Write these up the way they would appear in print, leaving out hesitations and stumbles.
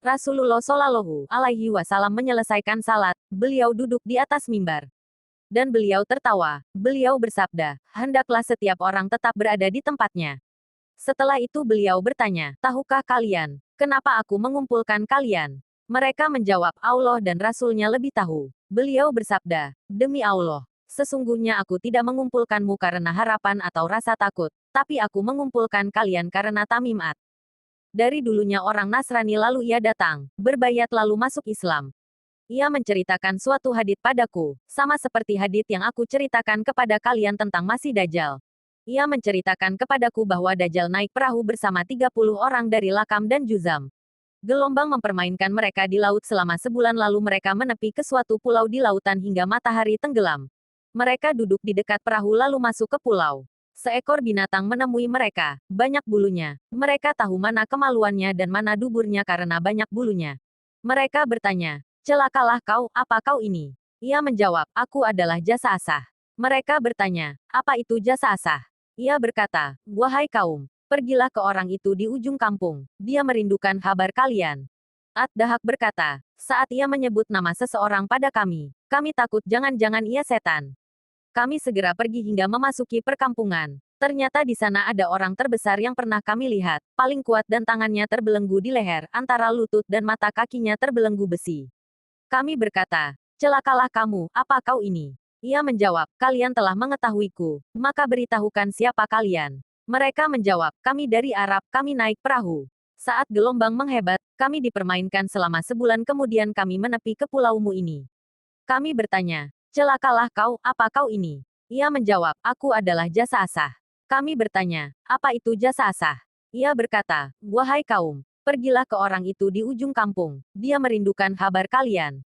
Rasulullah Shallallahu Alaihi Wasallam menyelesaikan salat, beliau duduk di atas mimbar. Dan beliau tertawa. Beliau bersabda, hendaklah setiap orang tetap berada di tempatnya. Setelah itu beliau bertanya, tahukah kalian, kenapa aku mengumpulkan kalian? Mereka menjawab, Allah dan Rasulnya lebih tahu. Beliau bersabda, demi Allah, sesungguhnya aku tidak mengumpulkanmu karena harapan atau rasa takut, tapi aku mengumpulkan kalian karena Tamim'at. Dari dulunya orang Nasrani lalu ia datang, berbayat lalu masuk Islam. Ia menceritakan suatu hadits padaku, sama seperti hadits yang aku ceritakan kepada kalian tentang Masih Dajjal. Ia menceritakan kepadaku bahwa Dajjal naik perahu bersama 30 orang dari Lakam dan Juzam. Gelombang mempermainkan mereka di laut selama sebulan lalu mereka menepi ke suatu pulau di lautan hingga matahari tenggelam. Mereka duduk di dekat perahu lalu masuk ke pulau. Seekor binatang menemui mereka, banyak bulunya. Mereka tahu mana kemaluannya dan mana duburnya karena banyak bulunya. Mereka bertanya, celakalah kau, apa kau ini? Ia menjawab, aku adalah jasa asah. Mereka bertanya, apa itu jasa asah? Ia berkata, wahai kaum, pergilah ke orang itu di ujung kampung. Dia merindukan kabar kalian. Ad-Dahak berkata, saat ia menyebut nama seseorang pada kami takut jangan-jangan ia setan. Kami segera pergi hingga memasuki perkampungan. Ternyata di sana ada orang terbesar yang pernah kami lihat, paling kuat dan tangannya terbelenggu di leher, antara lutut dan mata kakinya terbelenggu besi. Kami berkata, celakalah kamu, apa kau ini? Ia menjawab, kalian telah mengetahuiku, maka beritahukan siapa kalian. Mereka menjawab, kami dari Arab, kami naik perahu. Saat gelombang menghebat, kami dipermainkan selama sebulan kemudian kami menepi ke pulaumu ini. Kami bertanya, celakalah kau, apa kau ini? Ia menjawab, aku adalah jasa asah. Kami bertanya, apa itu jasa asah? Ia berkata, wahai kaum, pergilah ke orang itu di ujung kampung. Dia merindukan kabar kalian.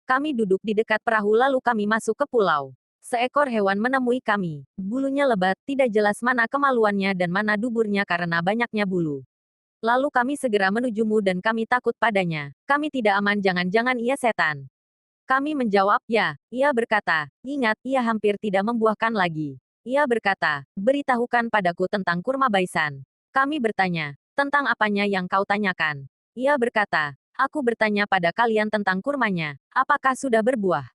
Kami duduk di dekat perahu lalu kami masuk ke pulau. Seekor hewan menemui kami. Bulunya lebat, tidak jelas mana kemaluannya dan mana duburnya karena banyaknya bulu. Lalu kami segera menujumu dan kami takut padanya. Kami tidak aman jangan-jangan ia setan. Kami menjawab, ya. Ia berkata, ingat, ia hampir tidak membuahkan lagi. Ia berkata, beritahukan padaku tentang kurma baisan. Kami bertanya, tentang apanya yang kau tanyakan? Ia berkata, aku bertanya pada kalian tentang kurmanya, apakah sudah berbuah?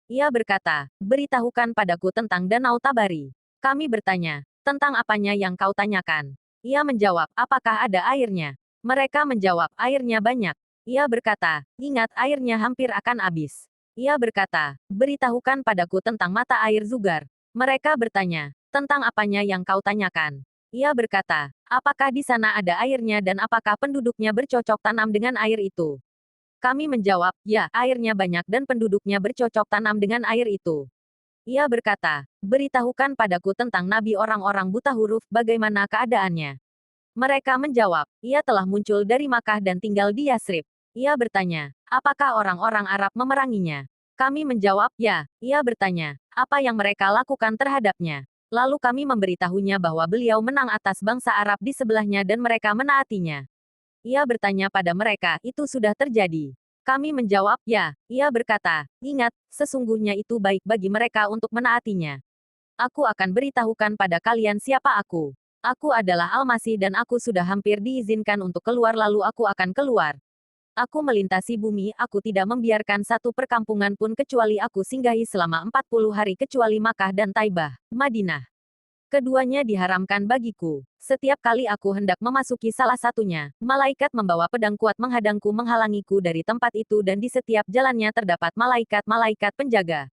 Ia berkata, beritahukan padaku tentang Danau Tabari. Kami bertanya, tentang apanya yang kau tanyakan? Ia menjawab, apakah ada airnya? Mereka menjawab, airnya banyak. Ia berkata, ingat airnya hampir akan habis. Ia berkata, beritahukan padaku tentang mata air Zugar. Mereka bertanya, tentang apanya yang kau tanyakan? Ia berkata, apakah di sana ada airnya dan apakah penduduknya bercocok tanam dengan air itu? Kami menjawab, ya, airnya banyak dan penduduknya bercocok tanam dengan air itu. Ia berkata, beritahukan padaku tentang nabi orang-orang buta huruf, bagaimana keadaannya? Mereka menjawab, ia telah muncul dari Makkah dan tinggal di Yasrib. Ia bertanya, apakah orang-orang Arab memeranginya? Kami menjawab, ya. Ia bertanya, apa yang mereka lakukan terhadapnya? Lalu kami memberitahunya bahwa beliau menang atas bangsa Arab di sebelahnya dan mereka menaatinya. Ia bertanya pada mereka, itu sudah terjadi. Kami menjawab, ya. Ia berkata, ingat, sesungguhnya itu baik bagi mereka untuk menaatinya. Aku akan beritahukan pada kalian siapa aku. Aku adalah Al-Masih dan aku sudah hampir diizinkan untuk keluar lalu aku akan keluar. Aku melintasi bumi, aku tidak membiarkan satu perkampungan pun kecuali aku singgahi selama 40 hari kecuali Makkah dan Taibah, Madinah. Keduanya diharamkan bagiku. Setiap kali aku hendak memasuki salah satunya, malaikat membawa pedang kuat menghadangku menghalangiku dari tempat itu dan di setiap jalannya terdapat malaikat-malaikat penjaga.